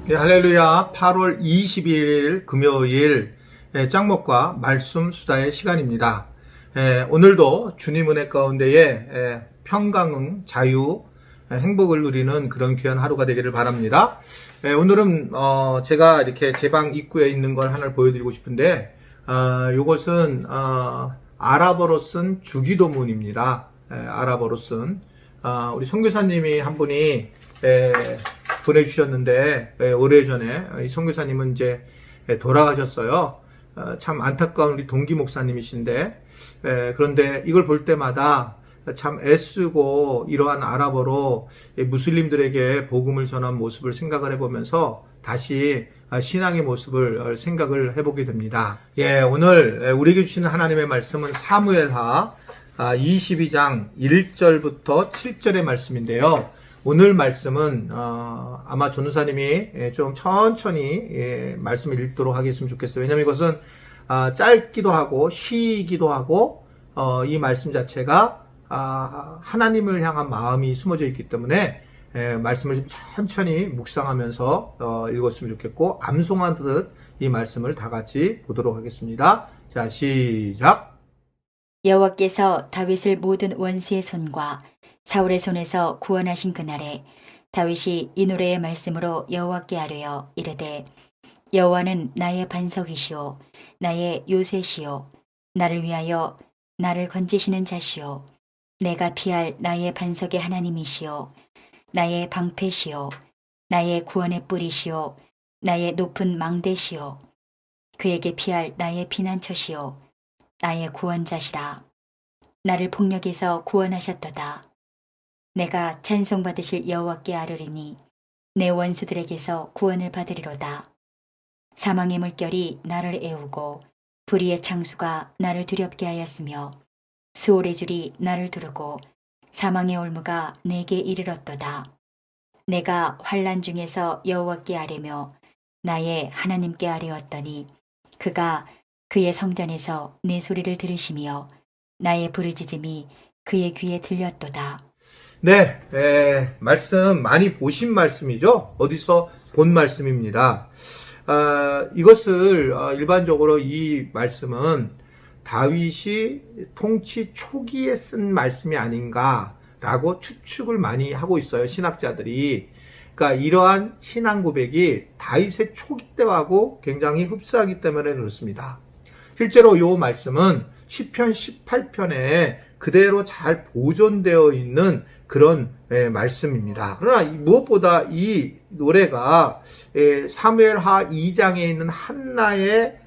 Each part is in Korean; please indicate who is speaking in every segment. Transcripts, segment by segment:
Speaker 1: 네, 할렐루야. 8월 22일 금요일 짱목과 말씀 수다의 시간입니다. 오늘도 주님 은혜 가운데에 평강응, 자유, 행복을 누리는 그런 귀한 하루가 되기를 바랍니다. 오늘은 제가 이렇게 제 방 입구에 있는 걸 하나를 보여드리고 싶은데 이것은 아랍어로 쓴 주기도문입니다. 아랍어로 쓴 우리 선교사님이 한 분이 보내주셨는데 오래전에 이 선교사님은 이제 돌아가셨어요. 참 안타까운 우리 동기 목사님이신데 그런데 이걸 볼 때마다 참 애쓰고 이러한 아랍어로 무슬림들에게 복음을 전한 모습을 생각을 해보면서 다시 신앙의 모습을 생각을 해보게 됩니다. 오늘 우리에게 주시는 하나님의 말씀은 사무엘하 22장 1절부터 7절의 말씀인데요. 오늘 말씀은 아마 전도사님이 좀 천천히 말씀을 읽도록 하겠으면 좋겠어요. 왜냐하면 이것은 짧기도 하고 쉬기도 하고 이 말씀 자체가 하나님을 향한 마음이 숨어져 있기 때문에 말씀을 좀 천천히 묵상하면서 읽었으면 좋겠고 암송한 듯 이 말씀을 다 같이 보도록 하겠습니다. 자, 시작.
Speaker 2: 여호와께서 다윗을 모든 원수의 손과 사울의 손에서 구원하신 그날에 다윗이 이 노래의 말씀으로 여호와께 아뢰어 이르되 여호와는 나의 반석이시오 나의 요새시오 나를 위하여 나를 건지시는 자시오 내가 피할 나의 반석의 하나님이시오 나의 방패시오 나의 구원의 뿌리시오 나의 높은 망대시오 그에게 피할 나의 피난처시오 나의 구원자시라 나를 폭력에서 구원하셨도다 내가 찬송받으실 여호와께 아뢰리니 내 원수들에게서 구원을 받으리로다. 사망의 물결이 나를 애우고 불의의 창수가 나를 두렵게 하였으며 스올의 줄이 나를 두르고 사망의 올무가 내게 이르렀도다. 내가 환난 중에서 여호와께 아뢰며 나의 하나님께 아뢰었더니 그가 그의 성전에서 내 소리를 들으시며 나의 부르짖음이 그의 귀에 들렸도다.
Speaker 1: 네, 말씀 많이 보신 말씀이죠. 어디서 본 말씀입니다. 이것을 일반적으로 이 말씀은 다윗이 통치 초기에 쓴 말씀이 아닌가라고 추측을 많이 하고 있어요. 신학자들이. 그러니까 이러한 신앙 고백이 다윗의 초기 때하고 굉장히 흡사하기 때문에 그렇습니다. 실제로 이 말씀은 시편 18편에 그대로 잘 보존되어 있는 그런 말씀입니다. 그러나 무엇보다 이 노래가 사무엘하 2장에 있는 한나의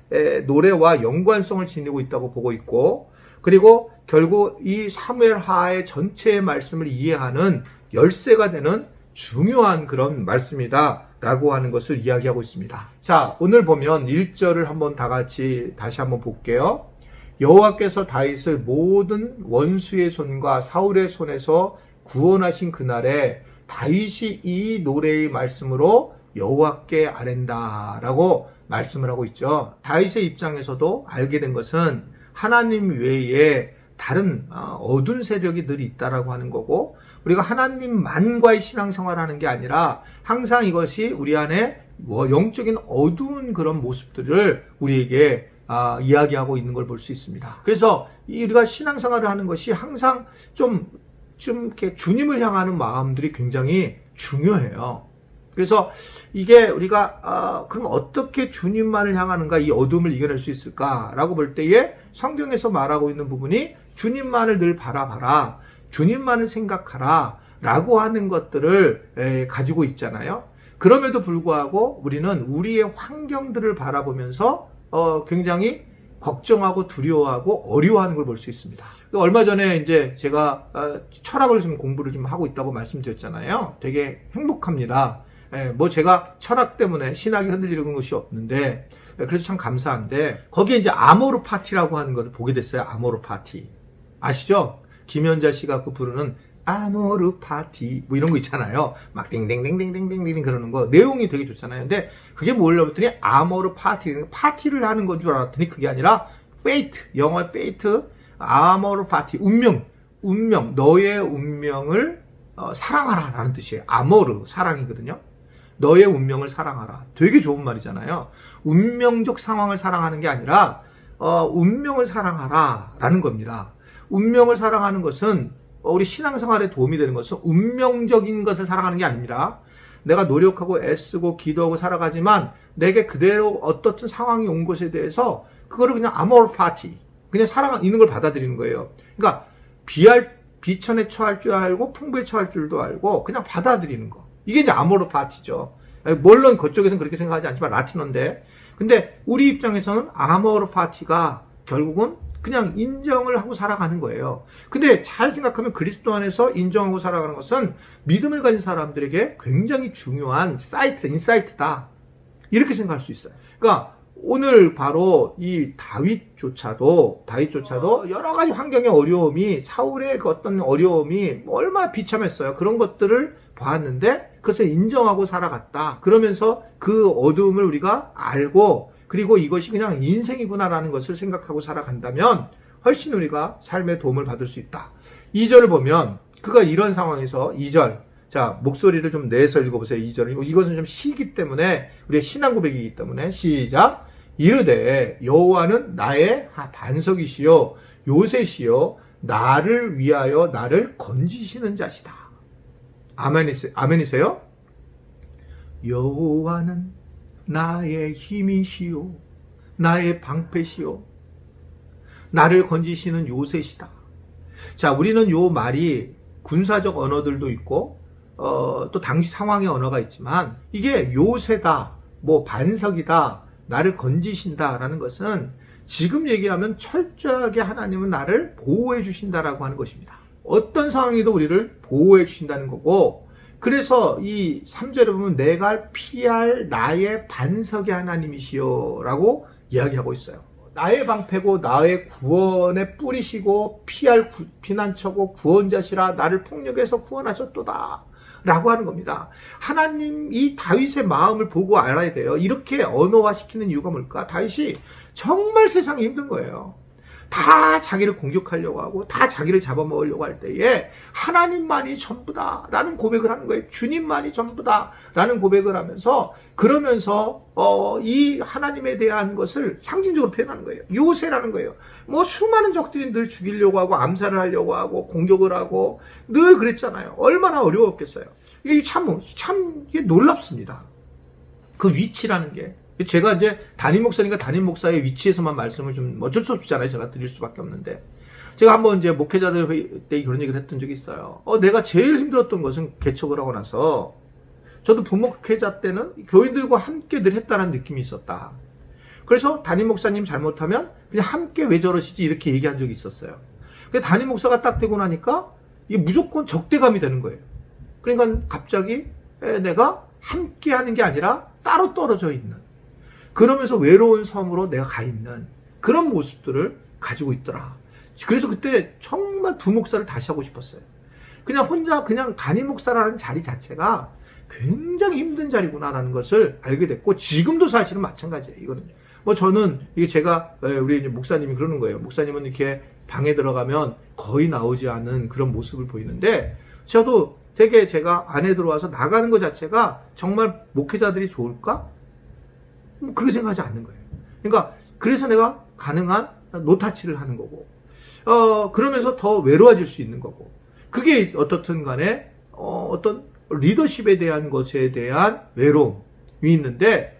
Speaker 1: 노래와 연관성을 지니고 있다고 보고 있고 그리고 결국 이 사무엘하의 전체의 말씀을 이해하는 열쇠가 되는 중요한 그런 말씀이다 라고 하는 것을 이야기하고 있습니다. 자, 오늘 보면 1절을 한번 다 같이 다시 한번 볼게요. 여호와께서 다윗을 모든 원수의 손과 사울의 손에서 구원하신 그날에 다윗이 이 노래의 말씀으로 여호와께 아랜다라고 말씀을 하고 있죠. 다윗의 입장에서도 알게 된 것은 하나님 외에 다른 어두운 세력이 늘 있다라고 하는 거고 우리가 하나님만과의 신앙생활하는 게 아니라 항상 이것이 우리 안에 영적인 어두운 그런 모습들을 우리에게 이야기하고 있는 걸 볼 수 있습니다. 그래서 우리가 신앙생활을 하는 것이 항상 좀 이렇게 주님을 향하는 마음들이 굉장히 중요해요. 그래서 이게 우리가 그럼 어떻게 주님만을 향하는가 이 어둠을 이겨낼 수 있을까라고 볼 때에 성경에서 말하고 있는 부분이 주님만을 늘 바라봐라, 주님만을 생각하라 라고 하는 것들을 가지고 있잖아요. 그럼에도 불구하고 우리는 우리의 환경들을 바라보면서 굉장히 걱정하고 두려워하고 어려워하는 걸 볼 수 있습니다. 얼마 전에 이제 제가 철학을 좀 공부를 좀 하고 있다고 말씀드렸잖아요. 되게 행복합니다. 뭐 제가 철학 때문에 신학이 흔들리는 것이 없는데 그래서 참 감사한데 거기에 이제 아모르 파티라고 하는 것을 보게 됐어요. 아모르 파티 아시죠? 김연자 씨가 그 부르는 아모르 파티 뭐 이런 거 있잖아요. 막 땡땡땡땡땡땡 그러는 거 내용이 되게 좋잖아요. 근데 그게 뭐려고 했더니 아모르 파티를 하는 건 줄 알았더니 그게 아니라 페이트 영어의 페이트 아모르 파티 운명 너의 운명을 사랑하라 라는 뜻이에요. 아모르 사랑이거든요. 너의 운명을 사랑하라. 되게 좋은 말이잖아요. 운명적 상황을 사랑하는 게 아니라 운명을 사랑하라 라는 겁니다. 운명을 사랑하는 것은 우리 신앙생활에 도움이 되는 것은 운명적인 것을 사랑하는 게 아닙니다. 내가 노력하고 애쓰고 기도하고 살아가지만 내게 그대로 어떻든 상황이 온 것에 대해서 그거를 그냥 아모르 파티, 그냥 사랑하는 걸 받아들이는 거예요. 그러니까 비천에 처할 줄 알고 풍부에 처할 줄도 알고 그냥 받아들이는 거. 이게 이제 아모르 파티죠. 물론 그쪽에서는 그렇게 생각하지 않지만 라틴어인데, 근데 우리 입장에서는 아모르 파티가 결국은 그냥 인정을 하고 살아가는 거예요. 근데 잘 생각하면 그리스도 안에서 인정하고 살아가는 것은 믿음을 가진 사람들에게 굉장히 중요한 인사이트다. 이렇게 생각할 수 있어요. 그러니까 오늘 바로 이 다윗조차도 여러 가지 환경의 어려움이, 사울의 그 어떤 어려움이 얼마나 비참했어요. 그런 것들을 보았는데 그것을 인정하고 살아갔다. 그러면서 그 어두움을 우리가 알고, 그리고 이것이 그냥 인생이구나라는 것을 생각하고 살아간다면 훨씬 우리가 삶의 도움을 받을 수 있다. 2절을 보면 그가 이런 상황에서 2절, 자, 목소리를 좀 내서 읽어보세요. 2절은 이것은 좀 시기 때문에, 우리의 신앙 고백이기 때문에 시작. 이르되 여호와는 나의 반석이시요 요새시요 나를 위하여 나를 건지시는 자시다. 아멘이세요? 여호와는 나의 힘이시요 나의 방패시요 나를 건지시는 요새시다. 자, 우리는 요 말이 군사적 언어들도 있고 또 당시 상황의 언어가 있지만, 이게 요새다, 뭐 반석이다, 나를 건지신다 라는 것은 지금 얘기하면 철저하게 하나님은 나를 보호해 주신다라고 하는 것입니다. 어떤 상황에도 우리를 보호해 주신다는 거고, 그래서 이 3절에 보면 내가 피할 나의 반석의 하나님이시여 라고 이야기하고 있어요. 나의 방패고 나의 구원의 뿌리시고 피할 피난처고 구원자시라, 나를 폭력에서 구원하셨도다 라고 하는 겁니다. 하나님, 이 다윗의 마음을 보고 알아야 돼요. 이렇게 언어화시키는 이유가 뭘까? 다윗이 정말 세상이 힘든 거예요. 다 자기를 공격하려고 하고 다 자기를 잡아먹으려고 할 때에 하나님만이 전부다 라는 고백을 하는 거예요. 주님만이 전부다 라는 고백을 하면서, 그러면서 이 하나님에 대한 것을 상징적으로 표현하는 거예요. 요새라는 거예요. 뭐 수많은 적들이 늘 죽이려고 하고 암살을 하려고 하고 공격을 하고 늘 그랬잖아요. 얼마나 어려웠겠어요. 이게 참 이게 놀랍습니다. 그 위치라는 게. 제가 이제 담임 목사니까 담임 목사의 위치에서만 말씀을 좀 어쩔 수 없잖아요. 제가 드릴 수밖에 없는데, 제가 한번 이제 목회자들 회의 때 그런 얘기를 했던 적이 있어요. 내가 제일 힘들었던 것은 개척을 하고 나서, 저도 부목회자 때는 교인들과 함께 늘 했다는 느낌이 있었다. 그래서 담임 목사님 잘못하면 그냥 함께 왜 저러시지 이렇게 얘기한 적이 있었어요. 근데 담임 목사가 딱 되고 나니까 이게 무조건 적대감이 되는 거예요. 그러니까 갑자기 내가 함께 하는 게 아니라 따로 떨어져 있는, 그러면서 외로운 섬으로 내가 가 있는 그런 모습들을 가지고 있더라. 그래서 그때 정말 부목사를 다시 하고 싶었어요. 그냥 혼자 그냥 담임 목사라는 자리 자체가 굉장히 힘든 자리구나라는 것을 알게 됐고, 지금도 사실은 마찬가지예요. 이거는 뭐 저는 이게 제가, 우리 이제 목사님이 그러는 거예요. 목사님은 이렇게 방에 들어가면 거의 나오지 않은 그런 모습을 보이는데, 저도 되게 제가 안에 들어와서 나가는 것 자체가 정말 목회자들이 좋을까? 그렇게 생각하지 않는 거예요. 그러니까 그래서 내가 가능한 노타치를 하는 거고, 그러면서 더 외로워질 수 있는 거고, 그게 어떻든 간에 어떤 리더십에 대한 것에 대한 외로움이 있는데,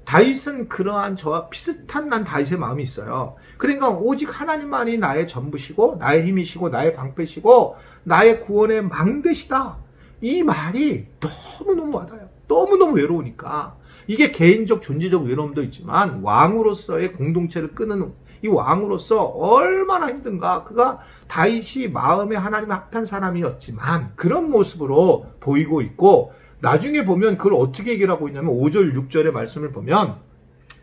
Speaker 1: 다윗은 그러한 저와 비슷한 난 다윗의 마음이 있어요. 그러니까 오직 하나님만이 나의 전부시고 나의 힘이시고 나의 방패시고 나의 구원의 망대시다. 이 말이 너무너무 와닿아요. 너무너무 외로우니까. 이게 개인적 존재적 외로움도 있지만 왕으로서의 공동체를 끄는 이 왕으로서 얼마나 힘든가. 그가 다윗이 마음에 하나님의 합한 사람이었지만 그런 모습으로 보이고 있고, 나중에 보면 그걸 어떻게 얘기를 하고 있냐면 5절 6절의 말씀을 보면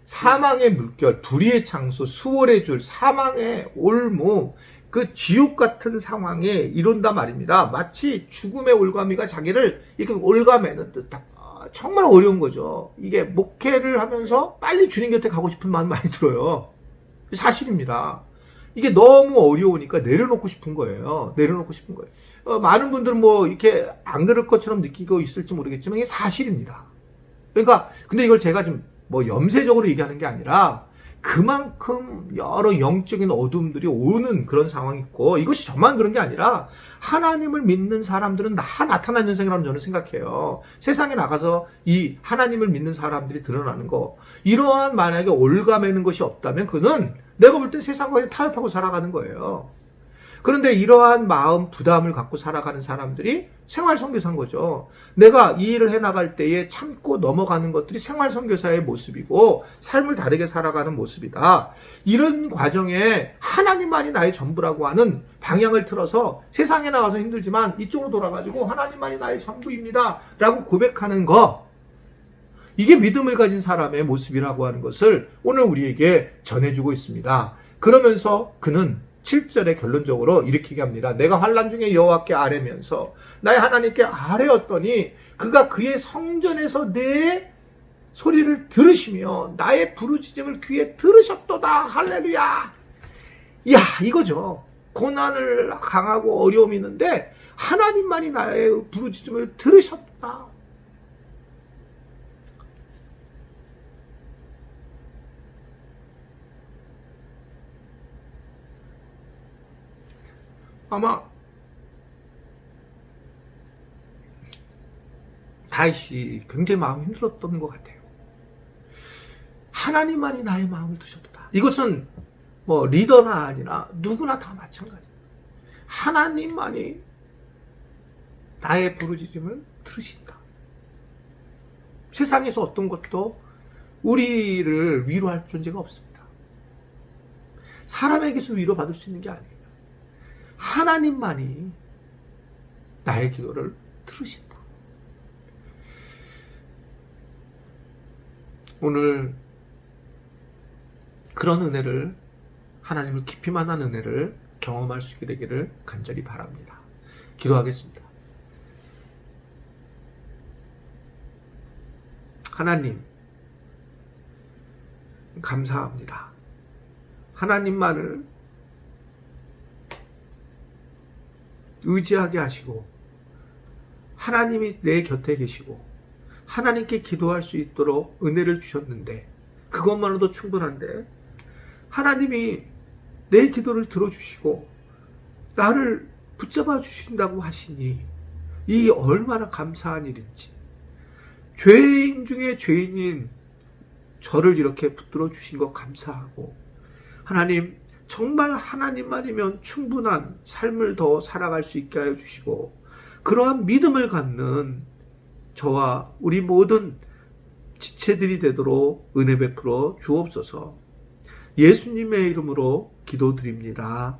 Speaker 1: 사망의 물결, 불의의 창수, 수월의 줄, 사망의 올무, 그 지옥 같은 상황에 이른다 말입니다. 마치 죽음의 올가미가 자기를 이렇게 올가매는 듯한, 정말 어려운 거죠. 이게 목회를 하면서 빨리 주님 곁에 가고 싶은 마음이 많이 들어요. 사실입니다. 이게 너무 어려우니까 내려놓고 싶은 거예요. 내려놓고 싶은 거예요. 많은 분들은 뭐 이렇게 안 그럴 것처럼 느끼고 있을지 모르겠지만 이게 사실입니다. 그러니까 근데 이걸 제가 좀 뭐 염세적으로 얘기하는 게 아니라 그만큼 여러 영적인 어둠들이 오는 그런 상황이 있고, 이것이 저만 그런 게 아니라 하나님을 믿는 사람들은 나타난 현상이라고 저는 생각해요. 세상에 나가서 이 하나님을 믿는 사람들이 드러나는 거, 이러한 만약에 올가매는 것이 없다면 그는 내가 볼 때 세상과 타협하고 살아가는 거예요. 그런데 이러한 마음 부담을 갖고 살아가는 사람들이 생활선교사인 거죠. 내가 이 일을 해나갈 때에 참고 넘어가는 것들이 생활선교사의 모습이고 삶을 다르게 살아가는 모습이다. 이런 과정에 하나님만이 나의 전부라고 하는 방향을 틀어서 세상에 나가서 힘들지만 이쪽으로 돌아가지고 하나님만이 나의 전부입니다 라고 고백하는 거, 이게 믿음을 가진 사람의 모습이라고 하는 것을 오늘 우리에게 전해주고 있습니다. 그러면서 그는 7절에 결론적으로 이렇게 얘기합니다. 내가 환난 중에 여호와께 아뢰면서 나의 하나님께 아뢰었더니 그가 그의 성전에서 내 소리를 들으시며 나의 부르짖음을 귀에 들으셨도다. 할렐루야. 이야, 이거죠. 고난을 강하고 어려움이 있는데 하나님만이 나의 부르짖음을 들으셨다. 아마 다윗이 굉장히 마음이 힘들었던 것 같아요. 하나님만이 나의 마음을 드셨다. 이것은 뭐 리더나 아니라 누구나 다 마찬가지예요. 하나님만이 나의 부르짖음을 들으신다. 세상에서 어떤 것도 우리를 위로할 존재가 없습니다. 사람에게서 위로받을 수 있는 게 아니에요. 하나님만이 나의 기도를 들으신다. 오늘 그런 은혜를, 하나님을 깊이 만난 은혜를 경험할 수 있게 되기를 간절히 바랍니다. 기도하겠습니다. 하나님, 감사합니다. 하나님만을 의지하게 하시고 하나님이 내 곁에 계시고 하나님께 기도할 수 있도록 은혜를 주셨는데, 그것만으로도 충분한데 하나님이 내 기도를 들어주시고 나를 붙잡아 주신다고 하시니 이 얼마나 감사한 일인지, 죄인 중에 죄인인 저를 이렇게 붙들어 주신 것 감사하고, 하나님 정말 하나님만이면 충분한 삶을 더 살아갈 수 있게 하여 주시고, 그러한 믿음을 갖는 저와 우리 모든 지체들이 되도록 은혜 베풀어 주옵소서. 예수님의 이름으로 기도드립니다.